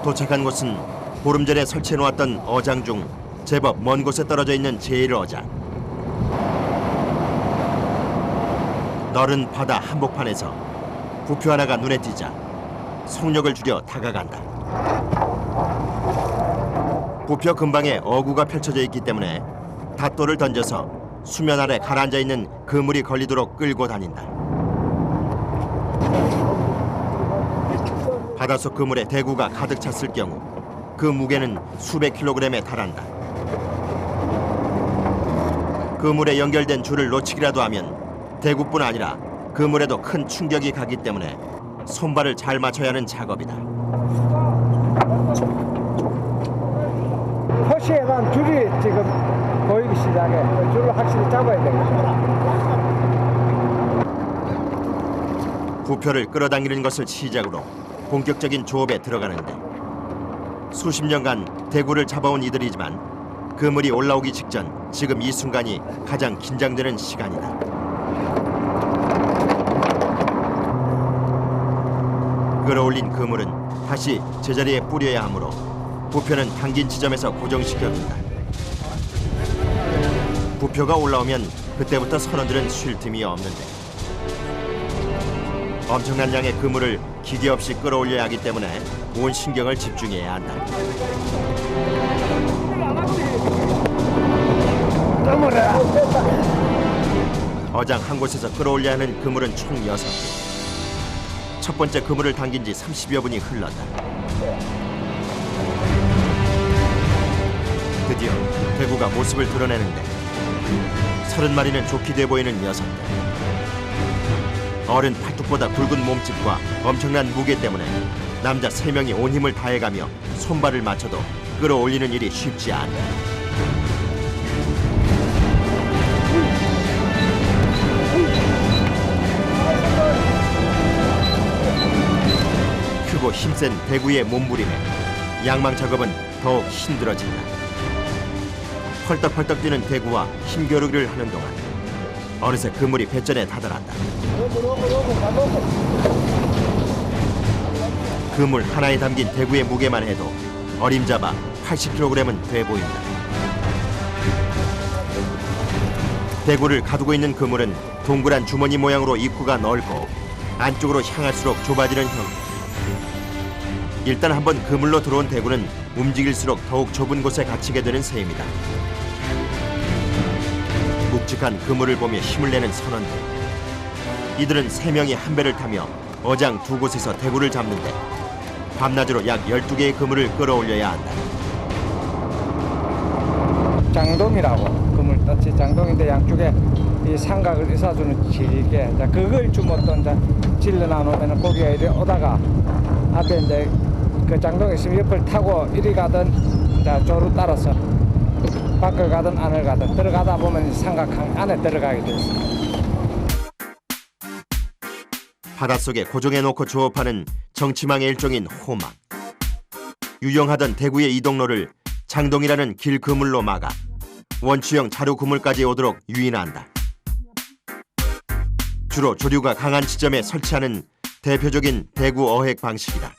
도착한 곳은 보름 전에 설치해놓았던 어장 중 제법 먼 곳에 떨어져 있는 제1어장. 넓은 바다 한복판에서 부표 하나가 눈에 띄자 속력을 줄여 다가간다. 부표 근방에 어구가 펼쳐져 있기 때문에 닷돌을 던져서 수면 아래 가라앉아 있는 그물이 걸리도록 끌고 다닌다. 바닷속 그물에 대구가 가득 찼을 경우 그 무게는 수백 킬로그램에 달한다. 그물에 연결된 줄을 놓치기라도 하면 대구뿐 아니라 그물에도 큰 충격이 가기 때문에 손발을 잘 맞춰야 하는 작업이다. 호시에 난 줄이 지금 보이기 시작해. 줄을 확실히 잡아야 되겠다. 부표를 끌어당기는 것을 시작으로 본격적인 조업에 들어가는데 수십 년간 대구를 잡아온 이들이지만 그물이 올라오기 직전 지금 이 순간이 가장 긴장되는 시간이다. 끌어올린 그물은 다시 제자리에 뿌려야 하므로 부표는 당긴 지점에서 고정시켜준다. 부표가 올라오면 그때부터 선원들은 쉴 틈이 없는데 엄청난 양의 그물을 기계 없이 끌어올려야 하기 때문에 온 신경을 집중해야 한다. 어장 한 곳에서 끌어올려야 하는 그물은 총 6개. 첫 번째 그물을 당긴 지 30여 분이 흘렀다. 드디어 대구가 모습을 드러내는데 30마리는 좋게 돼 보이는 녀석들. 어른 팔뚝보다 굵은 몸집과 엄청난 무게 때문에 남자 3명이 온 힘을 다해가며 손발을 맞춰도 끌어올리는 일이 쉽지 않다. 크고 힘센 대구의 몸부림에 양망 작업은 더욱 힘들어진다. 펄떡펄떡 뛰는 대구와 힘겨루기를 하는 동안 어느새 그물이 배전에 다다랐다. 그물 하나에 담긴 대구의 무게만 해도 어림잡아 80kg은 돼 보인다. 대구를 가두고 있는 그물은 동그란 주머니 모양으로 입구가 넓고 안쪽으로 향할수록 좁아지는 형태. 일단 한번 그물로 들어온 대구는 움직일수록 더욱 좁은 곳에 갇히게 되는 셈이다. 묵직한 그물을 보며 힘을 내는 선원들. 이들은 3명이 한 배를 타며 어장 2곳에서 대구를 잡는데 밤낮으로 약 12개의 그물을 끌어올려야 한다. 장동이라고 그물 떴지. 장동인데 양쪽에 이 삼각을 이사주는 길게 그걸 주먹던 질러 나누면 고기가 이리 오다가 앞에 이제 그 장동에 있으면 옆을 타고 이리 가든 조로 따라서 밖을 가든 안을 가든 들어가다 보면 삼각 안에 들어가게 돼 있어. 바닷속에 고정해놓고 조업하는 정치망의 일종인 호막. 유용하던 대구의 이동로를 장동이라는 길 그물로 막아 원추형 자루 그물까지 오도록 유인한다. 주로 조류가 강한 지점에 설치하는 대표적인 대구 어획 방식이다.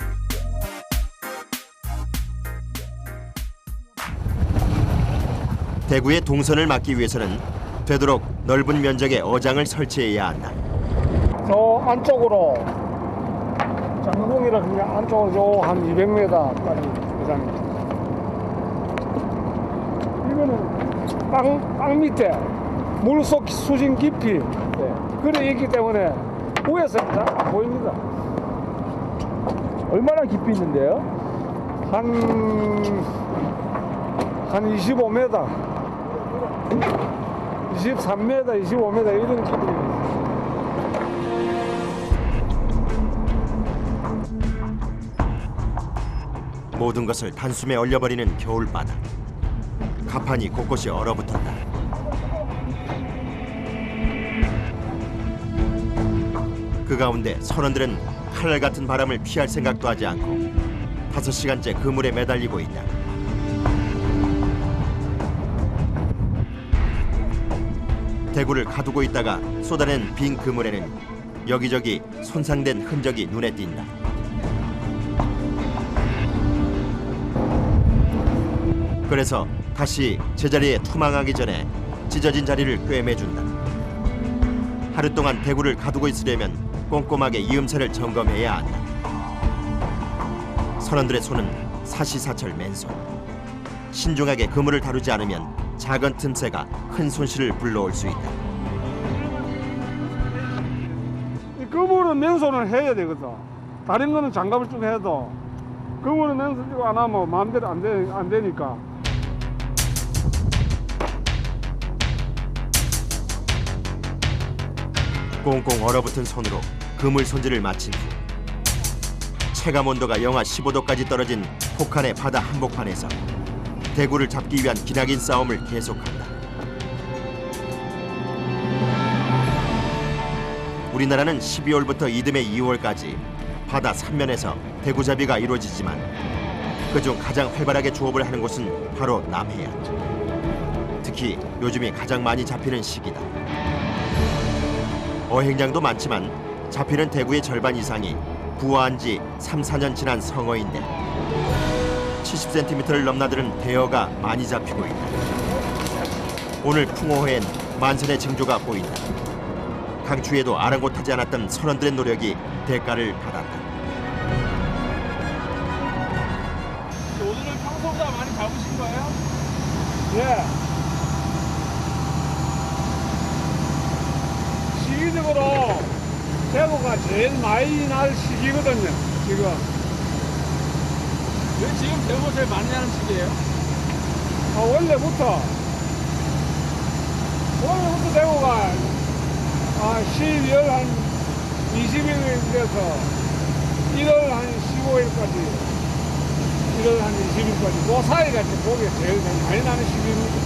대구의 동선을 막기 위해서는 되도록 넓은 면적의 어장을 설치해야 한다. 저 안쪽으로 장동이라 그냥 안쪽으로 한 200m까지 부장입니다. 이거는 땅 밑에 물속 수심 깊이 그래 있기 때문에 위에서 잘 안 보입니다. 얼마나 깊이 있는데요? 한 25m, 23m, 25m 이런 깊이. 모든 것을 단숨에 얼려버리는 겨울바다. 가판이 곳곳이 얼어붙었다. 그 가운데 선원들은 칼날 같은 바람을 피할 생각도 하지 않고 5시간째 그물에 매달리고 있다. 대구를 가두고 있다가 쏟아낸 빈 그물에는 여기저기 손상된 흔적이 눈에 띈다. 그래서 다시 제자리에 투망하기 전에 찢어진 자리를 꿰매준다. 하루 동안 대구를 가두고 있으려면 꼼꼼하게 이음새를 점검해야 한다. 선원들의 손은 사시사철 맨손. 신중하게 그물을 다루지 않으면 작은 틈새가 큰 손실을 불러올 수 있다. 이 그물은 맨손을 해야 되거든. 다른 거는 장갑을 쭉 해도 그물은 맨손 쭉 안 하면 마음대로 안 되니까. 꽁꽁 얼어붙은 손으로 그물 손질을 마친 후 체감 온도가 영하 15도까지 떨어진 혹한의 바다 한복판에서 대구를 잡기 위한 기나긴 싸움을 계속한다. 우리나라는 12월부터 이듬해 2월까지 바다 삼면에서 대구잡이가 이루어지지만 그중 가장 활발하게 조업을 하는 곳은 바로 남해안. 특히 요즘이 가장 많이 잡히는 시기다. 어획량도 많지만 잡히는 대구의 절반 이상이 부화한 지 3, 4년 지난 성어인데 70cm를 넘나드는 대어가 많이 잡히고 있다. 오늘 풍어회엔 만선의 징조가 보인다. 강추위에도 아랑곳하지 않았던 선원들의 노력이 대가를 받았다. 오늘은 평소보다 많이 잡으신 거예요? 예. 시기적으로 대구가 제일 많이 날 시기거든요. 지금. 왜 지금 대구 제일 많이 하는 시기예요? 원래부터 대구가 12월 한 20일에서 1월 한 15일까지 1월 한 20일까지 그 사이가 이제 고기가 제일 많이 나는 시기입니다.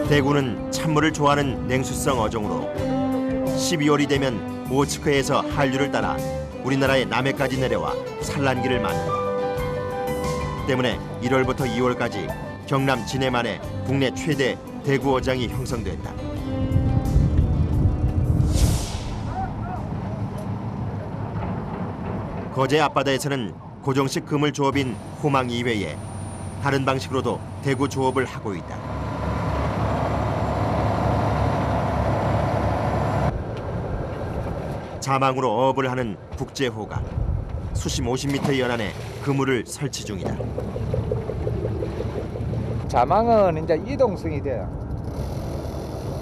대구는 찬물을 좋아하는 냉수성 어종으로 12월이 되면 오츠크에서 한류를 따라 우리나라의 남해까지 내려와 산란기를 만든다. 때문에 1월부터 2월까지 경남 진해만에 국내 최대 대구 어장이 형성됐다. 거제 앞바다에서는 고정식 그물 조업인 호망 이외에 다른 방식으로도 대구 조업을 하고 있다. 자망으로 어업을 하는 국제호가 수심 50m의 연안에 그물을 설치 중이다. 자망은 이제 이동성이 돼요.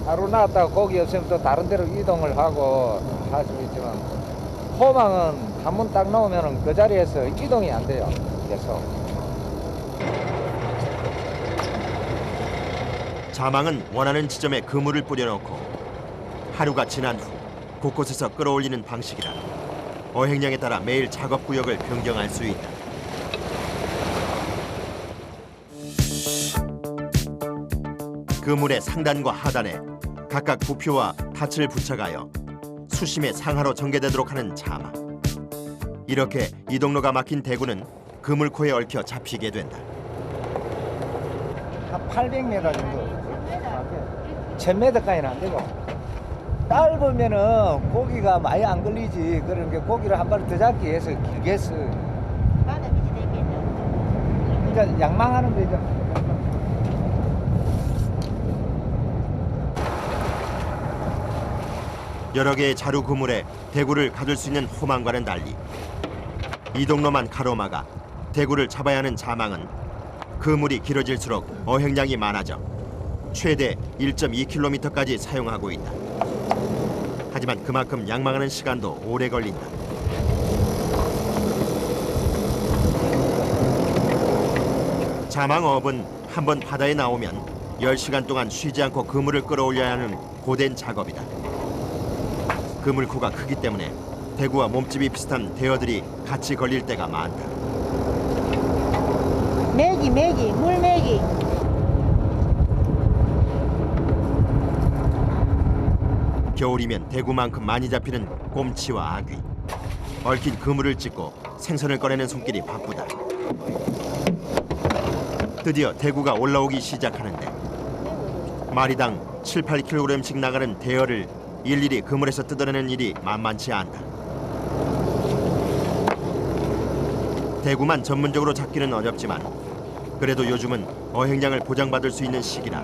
하루 나왔다가 고기 없으면 또 다른 데로 이동을 하고 할 수 있지만 호망은 한 번 딱 넣으면 그 자리에서 이동이 안 돼요. 계속. 자망은 원하는 지점에 그물을 뿌려놓고 하루가 지난 후 곳곳에서 끌어올리는 방식이라 어획량에 따라 매일 작업 구역을 변경할 수 있다. 그물의 상단과 하단에 각각 부표와 닻을 부착하여 수심의 상하로 전개되도록 하는 자망. 이렇게 이동로가 막힌 대구는 그물코에 얽혀 잡히게 된다. 한 800m 정도. 1000m까지는 안 되고. 짧으면은 고기가 많이 안 걸리지. 그런 게 고기를 한 마리 더 잡기 위해서 길게 써. 바다 밑에 되겠네. 그러니까 양망하는 거죠. 여러 개의 자루 그물에 대구를 가둘 수 있는 호망과는 달리 이동로만 가로막아 대구를 잡아야 하는 자망은 그물이 길어질수록 어획량이 많아져 최대 1.2km까지 사용하고 있다. 하지만 그만큼 양망하는 시간도 오래 걸린다. 자망어업은 한번 바다에 나오면 10시간 동안 쉬지 않고 그물을 끌어올려야 하는 고된 작업이다. 그물코가 크기 때문에 대구와 몸집이 비슷한 대어들이 같이 걸릴 때가 많다. 메기, 물메기. 겨울이면 대구만큼 많이 잡히는 꼼치와 아귀. 얽힌 그물을 찢고 생선을 꺼내는 손길이 바쁘다. 드디어 대구가 올라오기 시작하는데 마리당 7, 8kg씩 나가는 대어를 일일이 그물에서 뜯어내는 일이 만만치 않다. 대구만 전문적으로 잡기는 어렵지만 그래도 요즘은 어획량을 보장받을 수 있는 시기라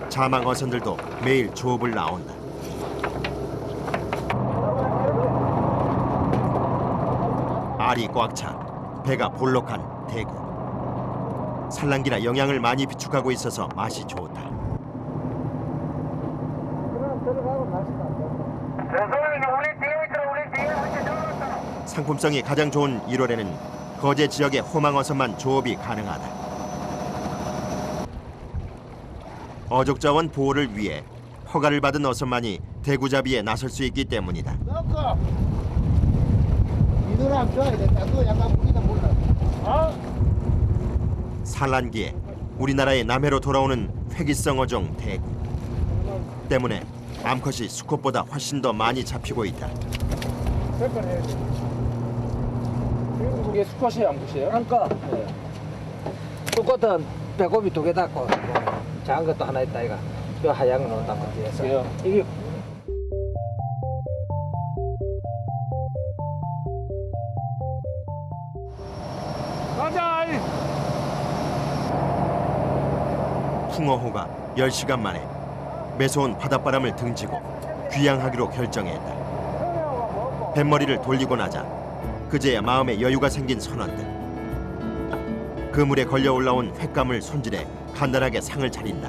자망 어선들도 매일 조업을 나온다. 알이 꽉 차 배가 볼록한 대구. 산란기라 영양을 많이 비축하고 있어서 맛이 좋다. 상품성이 가장 좋은 1월에는 거제 지역의 호망어선만 조업이 가능하다. 어족자원 보호를 위해 허가를 받은 어선만이 대구잡이에 나설 수 있기 때문이다. 산란기에 우리나라의 남해로 돌아오는 회기성 어종 대구 때문에 암컷이 수컷보다 훨씬 더 많이 잡히고 있다. 이게 수컷이 암컷이에요? 그러니까 수컷은 배꼽이 2개 닿고 작은 것도 하나 있다 이가. 저 하얀 건 온다 거기에서. 이게 가자. 풍어호가 10시간 만에 매서운 바닷바람을 등지고 귀향하기로 결정했다. 뱃머리를 돌리고 나자 그제야 마음에 여유가 생긴 선원들. 그물에 걸려 올라온 횟감을 손질해 간단하게 상을 차린다.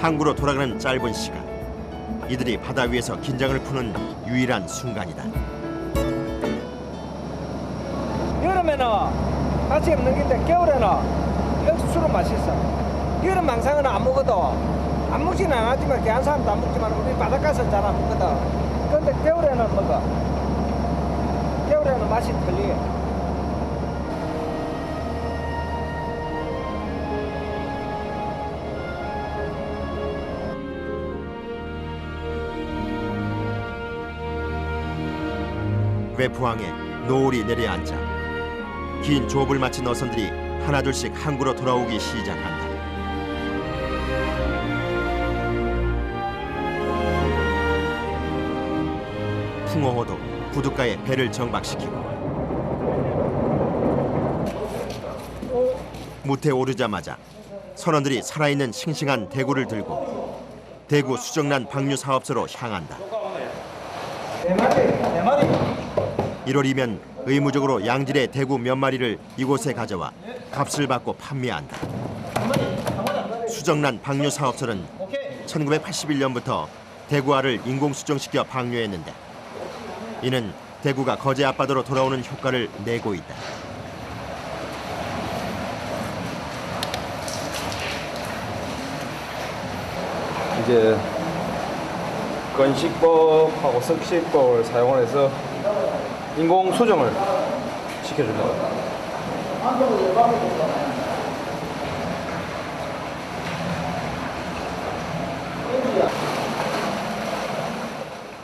항구로 돌아가는 짧은 시간. 이들이 바다 위에서 긴장을 푸는 유일한 순간이다. 여름에는 같이 없는데 겨울에는 육수로 맛있어. 여름 망상은 안 먹어도 안 먹지는 않았지만 걔한 사람도 안 먹지만 우리 바닷가에서 잘 안 먹거든. 근데 겨울에는 먹어. 겨울에는 맛이 틀리게. 외포항에 노을이 내려앉아 긴 조업을 마친 어선들이 하나둘씩 항구로 돌아오기 시작한다. 풍어호도 부둣가에 배를 정박시키고 무태 오르자마자 선원들이 살아있는 싱싱한 대구를 들고 대구 수정란 방류 사업소로 향한다. 1월이면 의무적으로 양질의 대구 몇 마리를 이곳에 가져와 값을 받고 판매한다. 수정란 방류 사업소는 1981년부터 대구알을 인공 수정시켜 방류했는데 이는 대구가 거제 앞바다로 돌아오는 효과를 내고 있다. 이제 건식법하고 석식법을 사용을 해서 인공 수정을 시켜준다.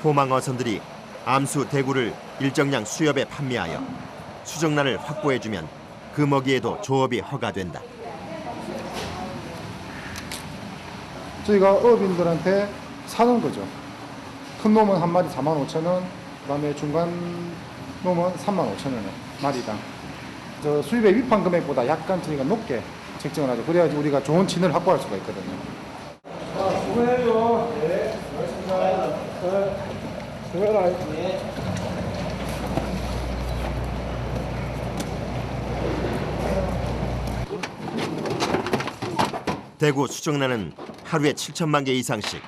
호망어선들이 암수 대구를 일정량 수협에 판매하여 수정란을 확보해주면 그 먹이에도 조업이 허가된다. 저희가 어업인들한테 사는 거죠. 큰 놈은 한 마리 45,000원, 그다음에 중간 놈은 35,000원 마리당. 저 수입의 위판 금액보다 약간 저희가 높게 책정을 하죠. 그래야지 우리가 좋은 진을 확보할 수가 있거든요. 수고해요. 네. 고맙습니다. 수고해라. 대구 수정란은 하루에 7천만 개 이상씩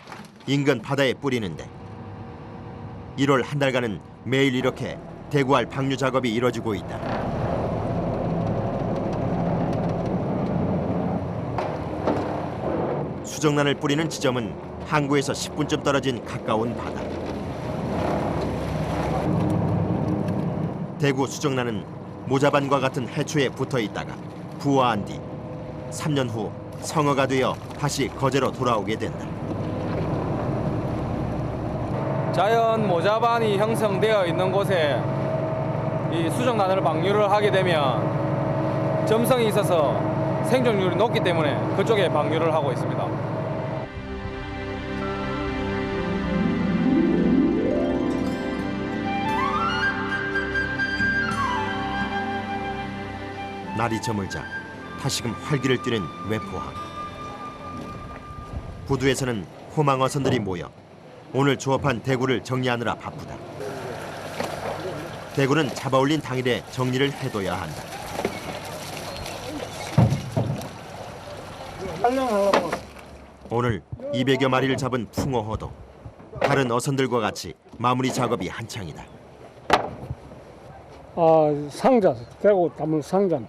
인근 바다에 뿌리는데 1월 한 달간은 매일 이렇게 대구알 방류 작업이 이뤄지고 있다. 수정란을 뿌리는 지점은 항구에서 10분쯤 떨어진 가까운 바다. 대구 수정란은 모자반과 같은 해초에 붙어 있다가 부화한 뒤 3년 후 성어가 되어 다시 거제로 돌아오게 된다. 자연 모자반이 형성되어 있는 곳에 이 수정란을 방류를 하게 되면 점성이 있어서 생존율이 높기 때문에 그쪽에 방류를 하고 있습니다. 날이 저물자 다시금 활기를 띠는 외포항. 부두에서는 호망 어선들이 모여 오늘 조업한 대구를 정리하느라 바쁘다. 대구는 잡아올린 당일에 정리를 해둬야 한다. 오늘 200여 마리를 잡은 풍어호도 다른 어선들과 같이 마무리 작업이 한창이다. 상자, 대구 담은 상자.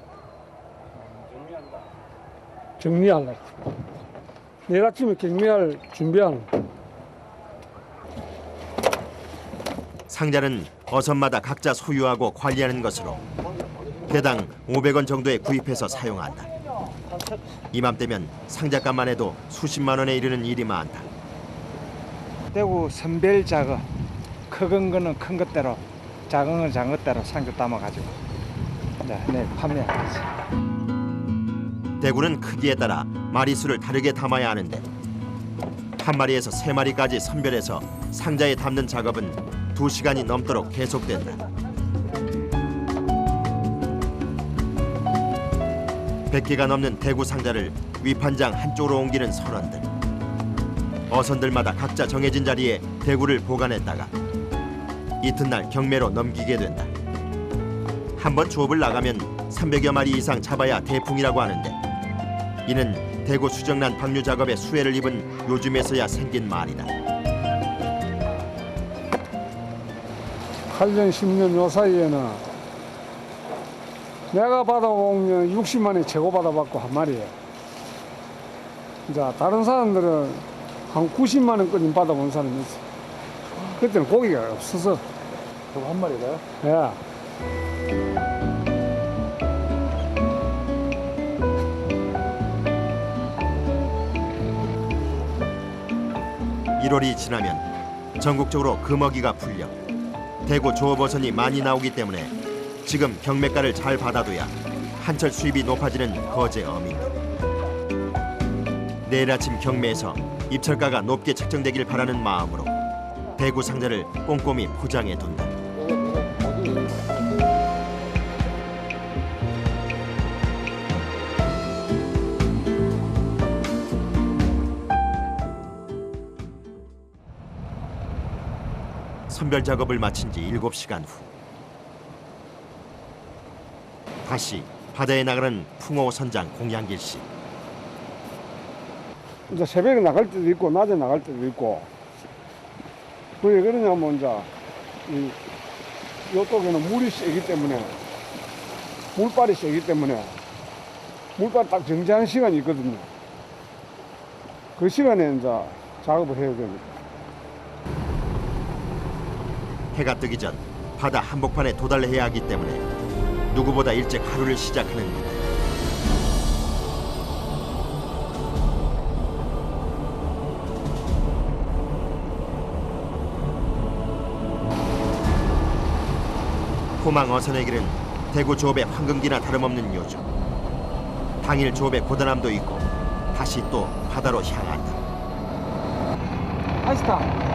정리하려고. 내일 아침에 경매할 준비하는. 상자는 어선마다 각자 소유하고 관리하는 것으로 개당 500원 정도에 구입해서 사용한다. 이맘때면 상자값만 해도 수십만 원에 이르는 일이 많다. 대구 선별 작업, 큰 거는 큰 것대로, 작은 건 작은 것대로 상자 담아가지고 내일 판매하겠지. 대구는 크기에 따라 마리수를 다르게 담아야 하는데 한 마리에서 세 마리까지 선별해서 상자에 담는 작업은 2시간이 넘도록 계속된다. 100개가 넘는 대구 상자를 위판장 한쪽으로 옮기는 선원들. 어선들마다 각자 정해진 자리에 대구를 보관했다가 이튿날 경매로 넘기게 된다. 한번 조업을 나가면 300여 마리 이상 잡아야 대풍이라고 하는데 이는 대구 수정란 방류 작업에 수혜를 입은 요즘에서야 생긴 말이다. 8년, 10년 요 사이에는 내가 받아보면 60만 원 최고 받아봤고 한 마리에. 이제 다른 사람들은 한 90만 원까지 받아본 사람이 있어. 그때는 고기가 없어서. 저거 한 마리가요? 예. 1월이 지나면 전국적으로 금어기가 풀려 대구 조업어선이 많이 나오기 때문에 지금 경매가를 잘 받아둬야 한철 수입이 높아지는 거제 어민. 내일 아침 경매에서 입찰가가 높게 책정되길 바라는 마음으로 대구 상자를 꼼꼼히 포장해 둔다. 선별 작업을 마친 지 7시간 후 다시 바다에 나가는 풍어 선장 공양길 씨. 이제 새벽에 나갈 때도 있고 낮에 나갈 때도 있고. 왜 그러냐면 이제 이쪽에는 물이 세기 때문에 물발이 세기 때문에 물발 딱 정지하는 시간이 있거든요. 그 시간에 이제 작업을 해야 됩니다. 해가 뜨기 전 바다 한복판에 도달해야 하기 때문에 누구보다 일찍 하루를 시작하는 일. 호망 어선의 길은 대구 조업의 황금기나 다름없는 요즘. 당일 조업의 고단함도 있고 다시 또 바다로 향한다. 아이스타.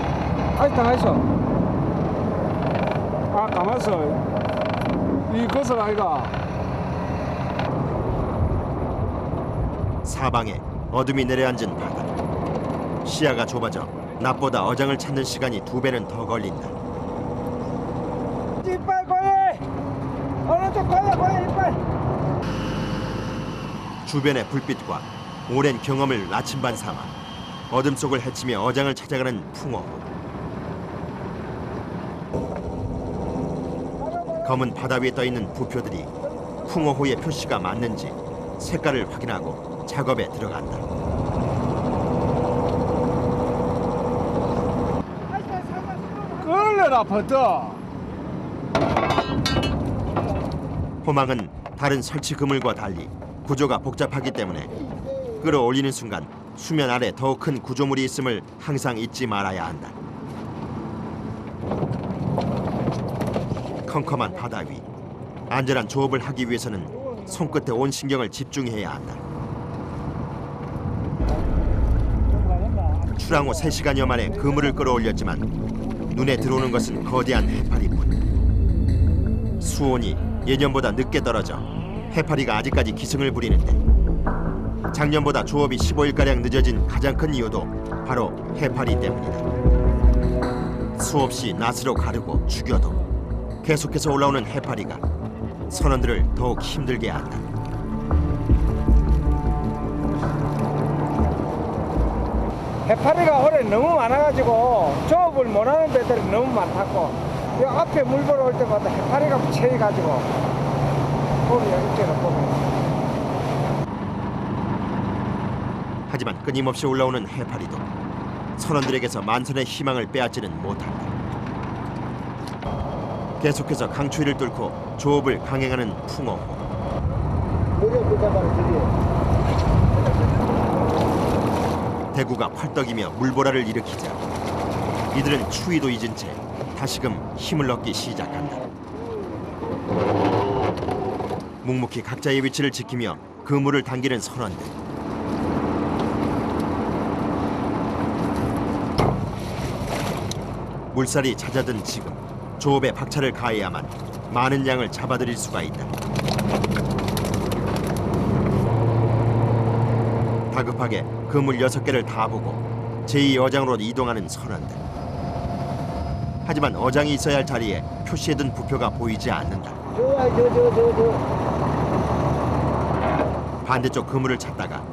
가만있어. 이 것을 아이가. 사방에 어둠이 내려앉은 바다. 시야가 좁아져 낮보다 어장을 찾는 시간이 2배는 더 걸린다. 이빨 고해! 어느 쪽 고해 이빨! 주변의 불빛과 오랜 경험을 나침반 삼아 어둠 속을 헤치며 어장을 찾아가는 풍어. 검은 바다 위에 떠있는 부표들이 풍어호의 표시가 맞는지 색깔을 확인하고 작업에 들어간다. 걸려라 버터. 호망은 다른 설치 그물과 달리 구조가 복잡하기 때문에 끌어올리는 순간 수면 아래 더 큰 구조물이 있음을 항상 잊지 말아야 한다. 컴컴한 바다 위 안전한 조업을 하기 위해서는 손끝에 온 신경을 집중해야 한다. 출항 후 3시간여 만에 그물을 끌어올렸지만 눈에 들어오는 것은 거대한 해파리뿐. 수온이 예년보다 늦게 떨어져 해파리가 아직까지 기승을 부리는데 작년보다 조업이 15일가량 늦어진 가장 큰 이유도 바로 해파리 때문이다. 수없이 낫으로 가르고 죽여도 계속해서 올라오는 해파리가 선원들을 더욱 힘들게 한다. 해파리가 올해 너무 많아가지고 조업을 못하는 배들이 너무 많다고 이 앞에 물 보러 올 때마다 해파리가 채여가지고 거기에 이렇게는 보면 하지만 끊임없이 올라오는 해파리도 선원들에게서 만선의 희망을 빼앗지는 못한다. 계속해서 강추위를 뚫고 조업을 강행하는 풍어호. 대구가 활떡이며 물보라를 일으키자 이들은 추위도 잊은 채 다시금 힘을 얻기 시작한다. 묵묵히 각자의 위치를 지키며 그물을 당기는 선원들. 물살이 잦아든 지금 조업에 박차를 가해야만 많은 양을 잡아들일 수가 있다. 다급하게 그물 6개를 다 보고 제2어장으로 이동하는 선원들. 하지만 어장이 있어야 할 자리에 표시해둔 부표가 보이지 않는다. 반대쪽 그물을 찾다가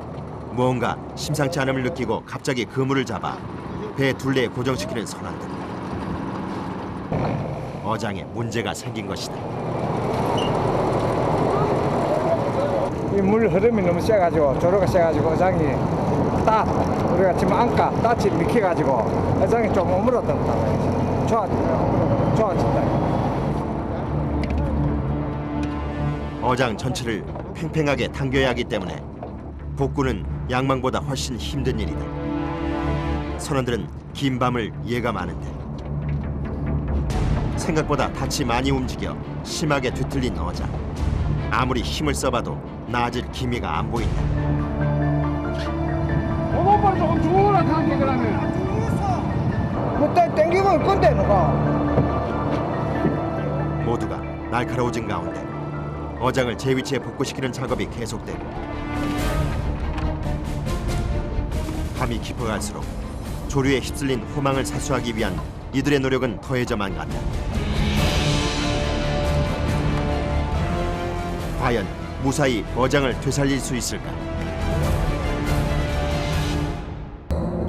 무언가 심상치 않음을 느끼고 갑자기 그물을 잡아 배 둘레에 고정시키는 선원들. 어장에 문제가 생긴 것이다. 이 물 흐름이 너무 세가지고 조류가 세가지고 어장이 우리가 지금 안가 땄이 미켜가지고 어장이 좀 오므러든다고 좋아진다. 어장 전체를 팽팽하게 당겨야 하기 때문에 복구는 양망보다 훨씬 힘든 일이다. 선원들은 긴 밤을 예감하는데 생각보다 닻이 많이 움직여 심하게 뒤틀린 어장. 아무리 힘을 써봐도 나아질 기미가 안 보인다. 오빠 조금 주워라 감기 그러면. 그때 땡기고 있 건데 누가. 모두가 날카로워진 가운데 어장을 제 위치에 복구시키는 작업이 계속되고 밤이 깊어갈수록 조류에 휩쓸린 호망을 사수하기 위한 이들의 노력은 더해져만 간다. 과연 무사히 어장을 되살릴 수 있을까?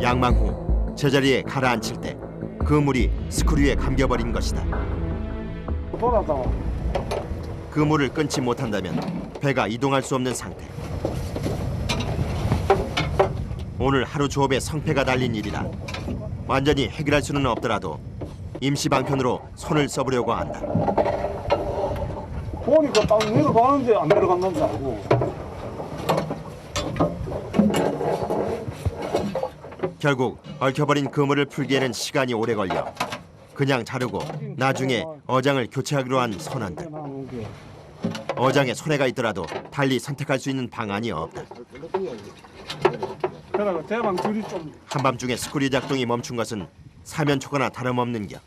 양망 후 제자리에 가라앉힐 때 그물이 스크류에 감겨버린 것이다. 돌았다. 그물을 끊지 못한다면 배가 이동할 수 없는 상태. 오늘 하루 조업에 성패가 달린 일이라 완전히 해결할 수는 없더라도 임시 방편으로 손을 써보려고 한다. 보니까 딱 내려가는데 안 내려간다는 줄 알고. 결국 얽혀버린 그물을 풀기에는 시간이 오래 걸려 그냥 자르고 나중에 어장을 교체하기로 한 선원들. 어장에 손해가 있더라도 달리 선택할 수 있는 방안이 없다. 그러다가 대방 줄이 좀 한밤중에 스크류 작동이 멈춘 것은 사면초가나 다름없는 겨.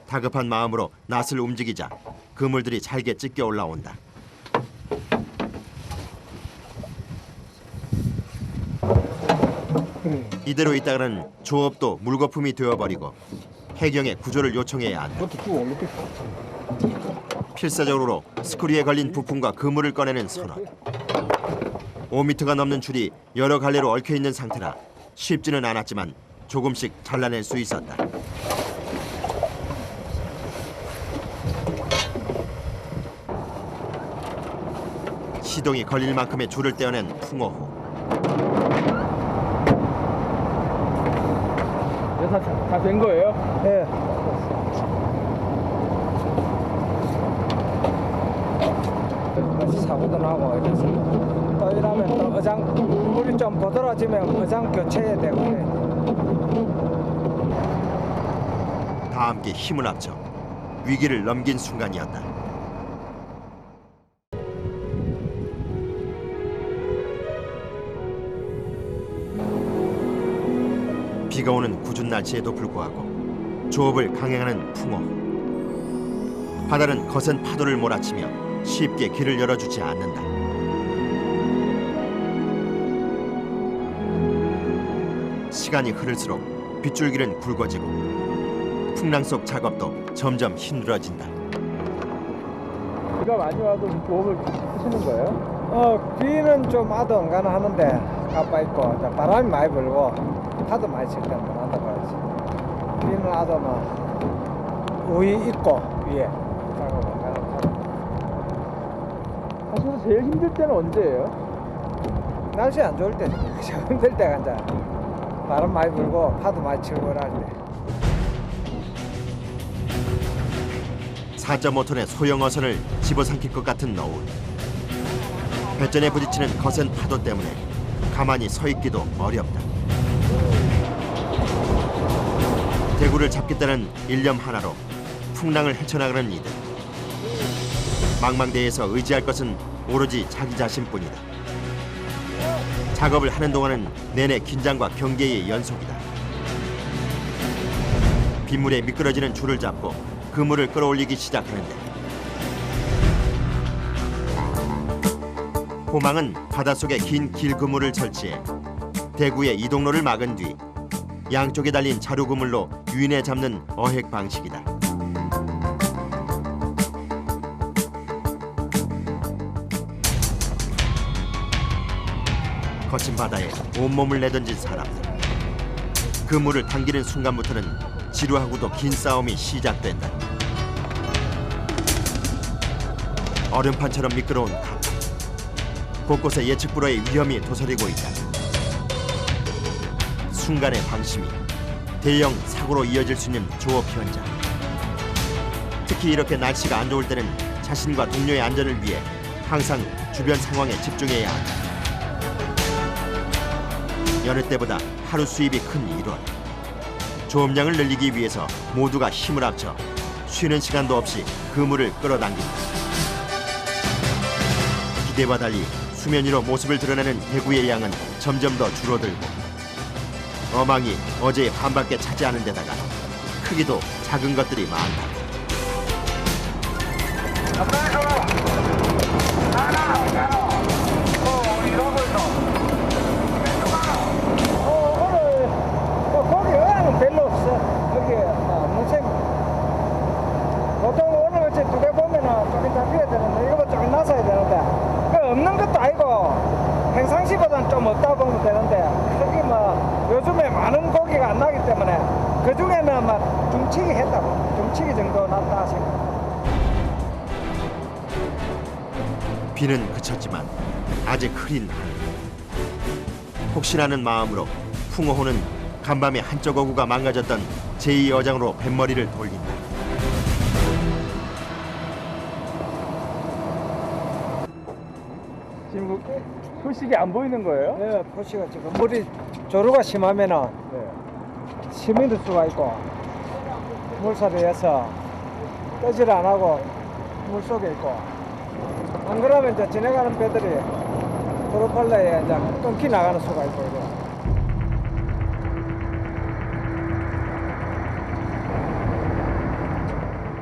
다급한 마음으로 낫을 움직이자 그물들이 잘게 찢겨 올라온다. 이대로 있다가는 조업도 물거품이 되어버리고 해경에 구조를 요청해야 한다. 필사적으로 스크류에 걸린 부품과 그물을 꺼내는 선원. 5m가 넘는 줄이 여러 갈래로 얽혀있는 상태라 쉽지는 않았지만 조금씩 잘라낼 수 있었다. 시동이 걸릴 만큼의 줄을 떼어낸 풍어호. 다 된 거예요? 예. 사고도 나고 이래서 또 이러면 또 어장 물이 좀 보드라지면 어장 교체해야 되고 다 함께 힘을 합쳐 위기를 넘긴 순간이었다. 비가 오는 궂은 날씨에도 불구하고 조업을 강행하는 풍어. 바다는 거센 파도를 몰아치며 쉽게 길을 열어주지 않는다. 시간이 흐를수록 빗줄기는 굵어지고 풍랑 속 작업도 점점 힘들어진다. 비가 많이 와도 부업을 하시는 거예요? 비는 좀 아등가는 하는데 가빠 있고 이제 바람이 많이 불고 파도 많이 칠 때는 안다 봐야지. 비는 아도 뭐 우위 있고 위에 작업을 가는 하셔서 제일 힘들 때는 언제예요? 날씨 안 좋을 때 힘들 때가 이제 바람 많이 불고 파도 많이 치고 그럴 때. 4.5톤의 소형 어선을 집어삼킬 것 같은 너울. 배전에 부딪히는 거센 파도 때문에 가만히 서 있기도 어렵다. 대구를 잡겠다는 일념 하나로 풍랑을 헤쳐나가는 이들. 망망대해에서 의지할 것은 오로지 자기 자신뿐이다. 작업을 하는 동안은 내내 긴장과 경계의 연속이다. 빗물에 미끄러지는 줄을 잡고 그물을 끌어올리기 시작하는데 호망은 바닷속에 긴 길그물을 설치해 대구의 이동로를 막은 뒤 양쪽에 달린 자루 그물로 유인해 잡는 어획 방식이다. 거친 바다에 온몸을 내던진 사람들. 그물을 당기는 순간부터는 지루하고도 긴 싸움이 시작된다. 얼음판처럼 미끄러운 강. 곳곳에 예측 불허의 위험이 도사리고 있다. 순간의 방심이 대형 사고로 이어질 수 있는 조업 현장. 특히 이렇게 날씨가 안 좋을 때는 자신과 동료의 안전을 위해 항상 주변 상황에 집중해야 한다. 여느 때보다 하루 수입이 큰 1월. 조업량을 늘리기 위해서 모두가 힘을 합쳐 쉬는 시간도 없이 그물을 끌어당긴다. 기대와 달리 수면 위로 모습을 드러내는 대구의 양은 점점 더 줄어들고 어망이 어제의 반밖에 차지 않은 데다가 크기도 작은 것들이 많다. 거기 어항은 별로 없어. 여기 문생. 보통 오늘 같이 두 개 보면은 조금 잡혀야 되는데 이거보다 조금 나서야 되는데 그 없는 것도 아니고 평상시보다는 좀 없다 보면 되는데 크게 뭐 요즘에 많은 고기가 안 나기 때문에 그 중에는 막 중치기 했다고 중치기 정도 났다 하시고. 비는 그쳤지만 아직 흐린 하늘. 혹시라는 마음으로 풍어호는 간밤에 한쪽 어구가 망가졌던 제2어장으로 뱃머리를 돌린다. 지금 표식이 안 보이는 거예요? 네, 표시가 지금 물이 조류가 심하면은 힘이 들 수가 있고 물살이에서 떠지를 안 하고 물 속에 있고 안 그러면 이제 지나가는 배들이 프로펠러에 이제 끊기 나가는 수가 있고 이래.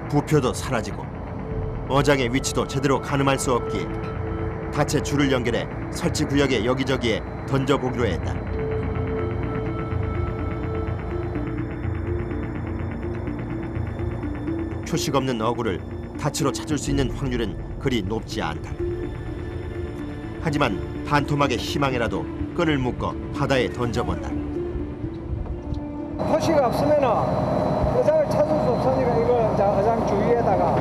부표도 사라지고 어장의 위치도 제대로 가늠할 수 없기에 닻에 줄을 연결해 설치 구역의 여기저기에 던져보기로 했다. 표식 없는 어구를 닻으로 찾을 수 있는 확률은 그리 높지 않다. 하지만 반토막의 희망이라도 끈을 묶어 바다에 던져본다. 표시가 없으면은 어장을 찾을 수 없으니까 이걸 이제 어장 주위에다가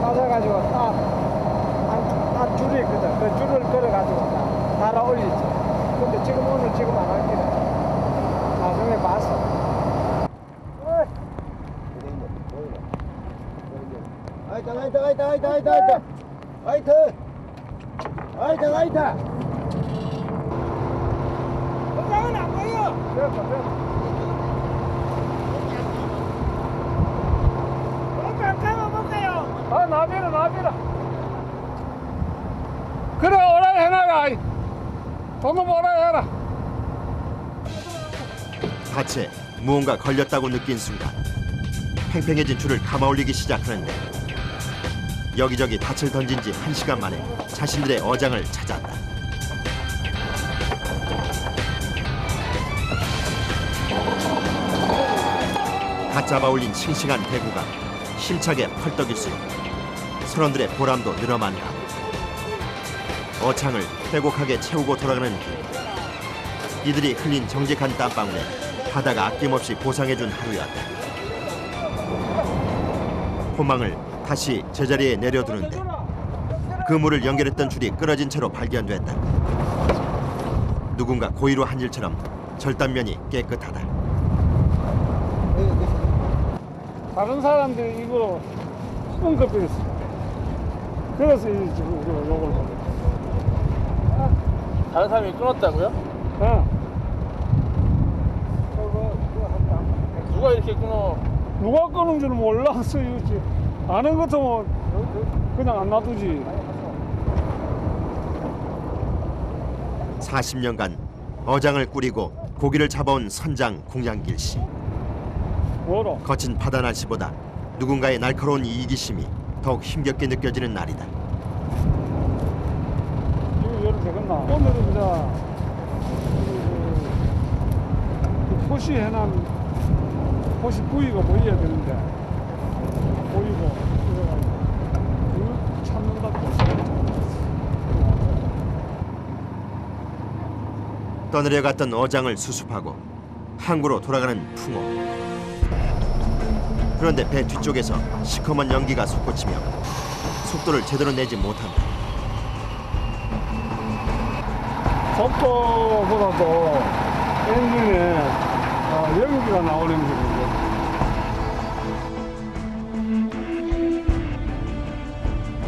빠져가지고 딱 줄이 있거든. 그 줄을 걸어가지고 달아 올리지. 근데 지금 오늘 지금 안 할기는 나중에 봤어. 어장은 안 보여. 됐어. 나비라. 그래 오라 해놔라. 돈은 오라 해라. 밭에 무언가 걸렸다고 느낀 순간 팽팽해진 줄을 감아올리기 시작하는데 여기저기 닻을 던진 지 1시간 만에 자신들의 어장을 찾았다. 갓 잡아 올린 싱싱한 대구가 힘차게 펄떡일수록 선원들의 보람도 늘어만다. 어창을 빼곡하게 채우고 돌아가는 길. 이들이 흘린 정직한 땀방울에 바다가 아낌없이 보상해준 하루였다. 포망을 다시 제자리에 내려두는데 그물을 연결했던 줄이 끊어진 채로 발견됐다. 누군가 고의로 한 일처럼 절단면이 깨끗하다. 다른 사람들이 이거 끙긋거렸어. 그래서 이 지금 요걸 보고. 다른 사람이 끊었다고요? 누가 이렇게 끊어? 누가 끄는 줄 몰랐어요. 아는 것도 그냥 안 놔두지. 40년간 어장을 꾸리고 고기를 잡아온 선장 공양길 씨. 뭐로? 거친 바다 날씨보다 누군가의 날카로운 이기심이 더욱 힘겹게 느껴지는 날이다. 이거 열어 되겠나? 오늘은 이제 그 표시 해놓은 표시 부위가 보여야 되는데 보이고 그래가지고 이거 찾는다고. 떠내려갔던 어장을 수습하고 항구로 돌아가는 풍호. 그런데 배 뒤쪽에서 시커먼 연기가 솟구치며 속도를 제대로 내지 못한다. 속도보다도 엔진에 연기가 나오는 거거든요.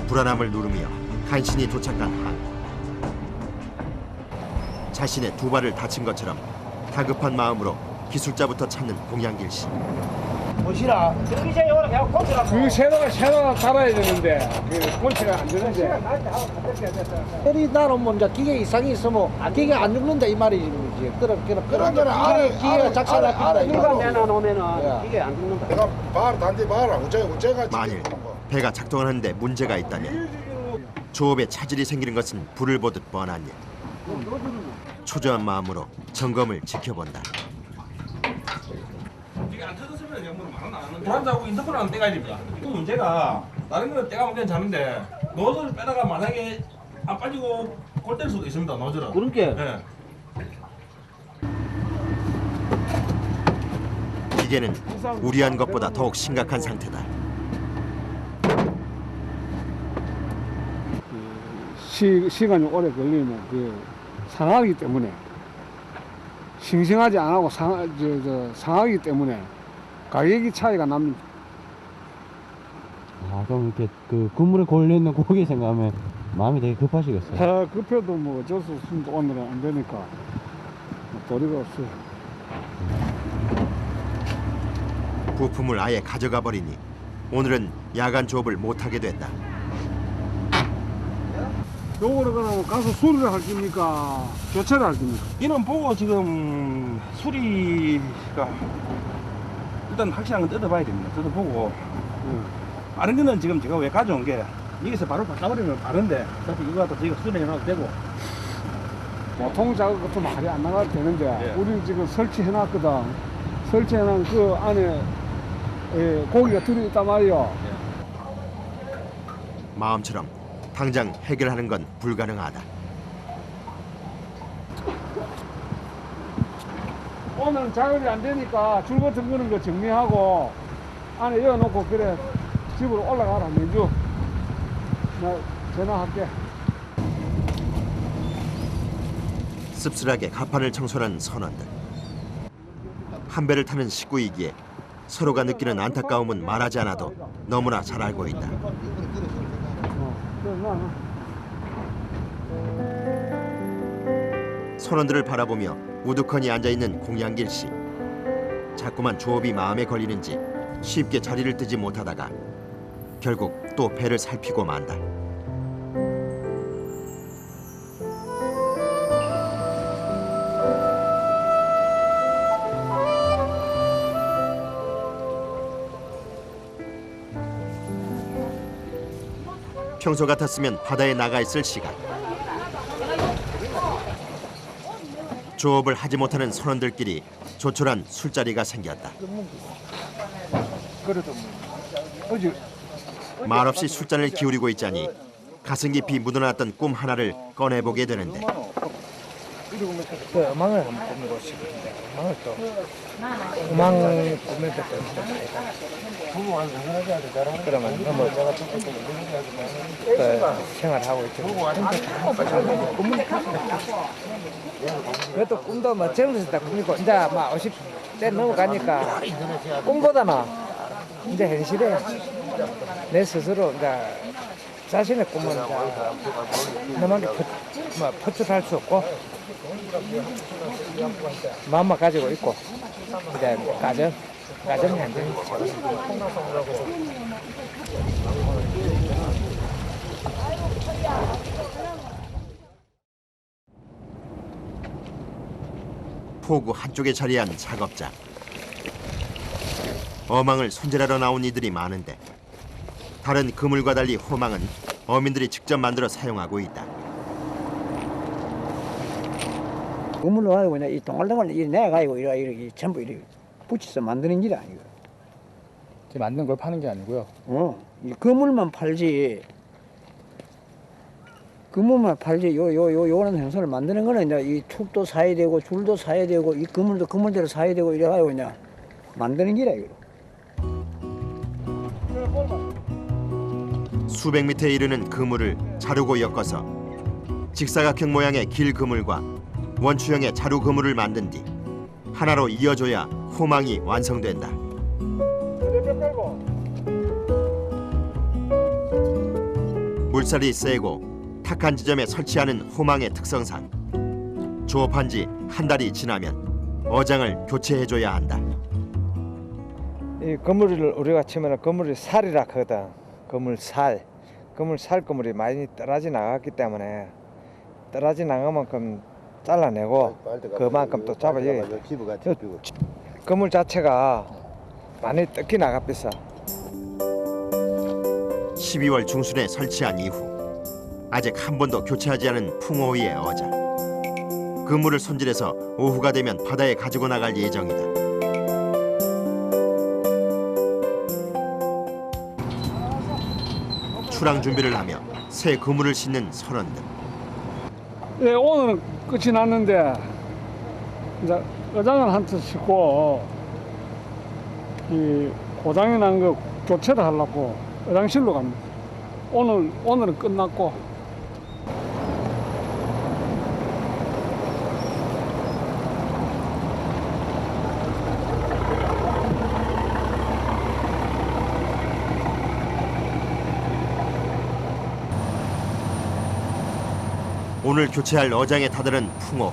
불안함을 누르며 간신히 도착한 항. 자신의 두 발을 다친 것처럼 다급한 마음으로 기술자부터 찾는 공양길 씨. 그 쇠가 달아야 되는데 그 골치가 안 되는데. 이 나는 뭐 이제 기계 이상이 있으면 기계 안 죽는다 이 말이지. 그런 기계가 작살났다. 누가 내놔놓으면은 이게 안 죽는다. 내가 발 단디 봐라. 어제가 만일 배가 작동하는데 문제가 있다면 조업에 차질이 생기는 것은 불을 보듯 뻔한 일. 초조한 마음으로 점검을 지켜본다. 이게 안 터졌으면 영문은 말은 안 하는데 불안자고 인터폰을 안 떼가야 됩니다. 또 문제가 다른 거는 떼가면 괜찮은데 노즐을 빼다가 만약에 안 빠지고 골될 수도 있습니다. 노즐은. 그러니까 예. 기계는 우려한 것보다 더욱 심각한 상태다. 시간이 오래 걸리면 그 상하기 때문에 싱싱하지 않고 상하기 때문에 가격이 차이가 납니다. 아 그럼 이렇게 그 그물에 걸려있는 고기 생각하면 마음이 되게 급하시겠어요. 급해도 뭐 어쩔 수 없습니다. 오늘은 안 되니까 도리가 없어요. 부품을 아예 가져가 버리니 오늘은 야간 조업을 못하게 됐다. 요거를 그러면 가서 수리를 할 겁니까? 교체를 할 겁니까? 이는 보고 지금 수리가 일단 확실한 건 뜯어봐야 됩니다. 뜯어보고 다른 거는 지금 제가 왜 가져온 게 여기서 바로 바꿔버리면 다른데 어차피 이거 갖다 저희가 수리해놔도 되고. 보통 작업 같은 말이 안 나가도 되는데 예. 우리는 지금 설치해놨거든. 설치해놓은 그 안에 고기가 들어있단 말이야. 마음처럼 당장 해결하는 건 불가능하다. 오늘 작업이 안 되니까 줄 같은 거는 거 정리하고 안에 열어놓고 그래 집으로 올라가라 내주. 나 전화할게. 씁쓸하게 가판을 청소하는 선원들. 한 배를 타는 식구이기에 서로가 느끼는 안타까움은 말하지 않아도 너무나 잘 알고 있다. 선원들을 바라보며 우두커니 앉아있는 공양길 씨. 자꾸만 조업이 마음에 걸리는지 쉽게 자리를 뜨지 못하다가 결국 또 배를 살피고 만다. 평소 같았으면 바다에 나가 있을 시간. 조업을 하지 못하는 선원들끼리 조촐한 술자리가 생겼다. 그래도 어제 말없이 술잔을 기울이고 있자니 가슴 깊이 묻어놨던 꿈 하나를 꺼내보게 되는데 그 음악을 한번 꾸미고 싶은데 음악을 또 음악 꾸밀 때또 그러면 너무 생활하고 있죠. 그래도 꿈도 뭐 젊었을 때 꿈이고 이제 막 50대 넘어가니까 꿈보다는 이제 현실에 내 스스로 이제 자신의 꿈은 이제 너만 포출할 수 없고 마음만 가지고 있고 이제 가정이 안 되는 거죠. 포구 한쪽에 자리한 작업장. 어망을 손질하러 나온 이들이 많은데 다른 그물과 달리 호망은 어민들이 직접 만들어 사용하고 있다. 그물로 가지고 그냥 이 동글동글 이 내가지고 이렇게 전부 이렇게 붙여서 만드는 일이 아니고. 만든 걸 파는 게 아니고요. 이 그물만 팔지. 그물만 팔지. 요런 행선을 만드는 거는 이제 이 툭도 사야 되고 줄도 사야 되고 이 그물도 그물대로 사야 되고 이래가지고 그냥 만드는 기라 이거. 수백 미터에 이르는 그물을 자르고 엮어서 직사각형 모양의 길 그물과 원추형의 자루 그물을 만든 뒤 하나로 이어줘야 호망이 완성된다. 물살이 세고 탁한 지점에 설치하는 호망의 특성상 조업한 지 한 달이 지나면 어장을 교체해줘야 한다. 이 그물을 우리가 치면 그물이 살이라 하거든. 그물살 그물이 많이 떨어져 나갔기 때문에 떨어져 나간 만큼 잘라내고 그만큼 또 잡아야 돼. 그물 자체가 많이 뜯기 나갑니다. 12월 중순에 설치한 이후 아직 한 번도 교체하지 않은 풍어위의 어장. 그물을 손질해서 오후가 되면 바다에 가지고 나갈 예정이다. 출항 준비를 하며 새 그물을 싣는 선원들. 예, 오늘은 끝이 났는데 이제 어장을 한 트 싣고 이 고장이 난 거 교체를 하려고 어장실로 갑니다. 오늘은 끝났고. 오늘 교체할 어장에 다다른 풍어.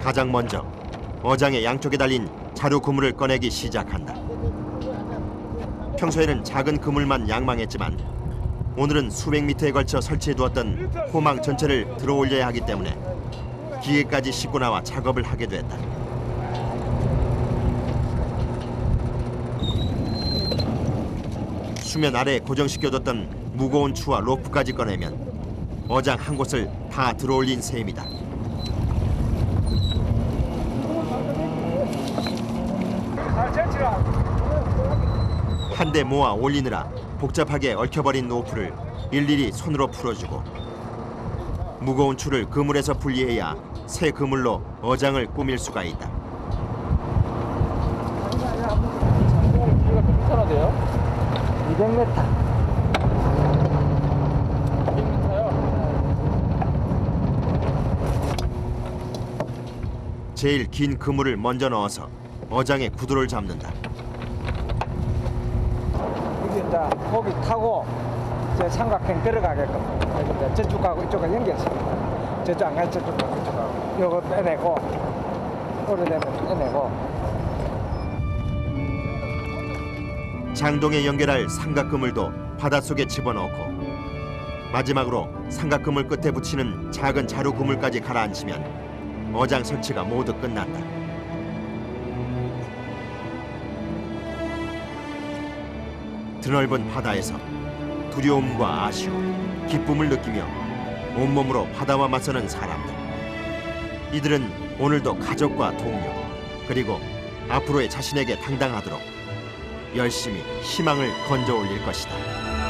가장 먼저 어장의 양쪽에 달린 자루 그물을 꺼내기 시작한다. 평소에는 작은 그물만 양망했지만 오늘은 수백 미터에 걸쳐 설치해두었던 호망 전체를 들어올려야 하기 때문에 기계까지 싣고 나와 작업을 하게 됐다. 수면 아래에 고정시켜뒀던 무거운 추와 로프까지 꺼내면 어장 한 곳을 다 들어올린 셈이다. 한데 모아 올리느라 복잡하게 얽혀버린 로프를 일일이 손으로 풀어주고 무거운 추를 그물에서 분리해야 새 그물로 어장을 꾸밀 수가 있다. 얼마나 돼요? 200m. 200m요? 제일 긴 그물을 먼저 넣어서 어장의 구도를 잡는다. 이제 거기 타고 이제 삼각형 들어가게끔 이제 저쪽하고 이쪽을 연결해서 저쪽 안 가서 저쪽하고 이쪽하고 이거 빼내고 오래되면 빼내고. 장동에 연결할 삼각 그물도 바닷속에 집어넣고 마지막으로 삼각그물 끝에 붙이는 작은 자루 그물까지 가라앉히면 어장 설치가 모두 끝난다. 드넓은 바다에서 두려움과 아쉬움, 기쁨을 느끼며 온몸으로 바다와 맞서는 사람들. 이들은 오늘도 가족과 동료, 그리고 앞으로의 자신에게 당당하도록 열심히 희망을 건져 올릴 것이다.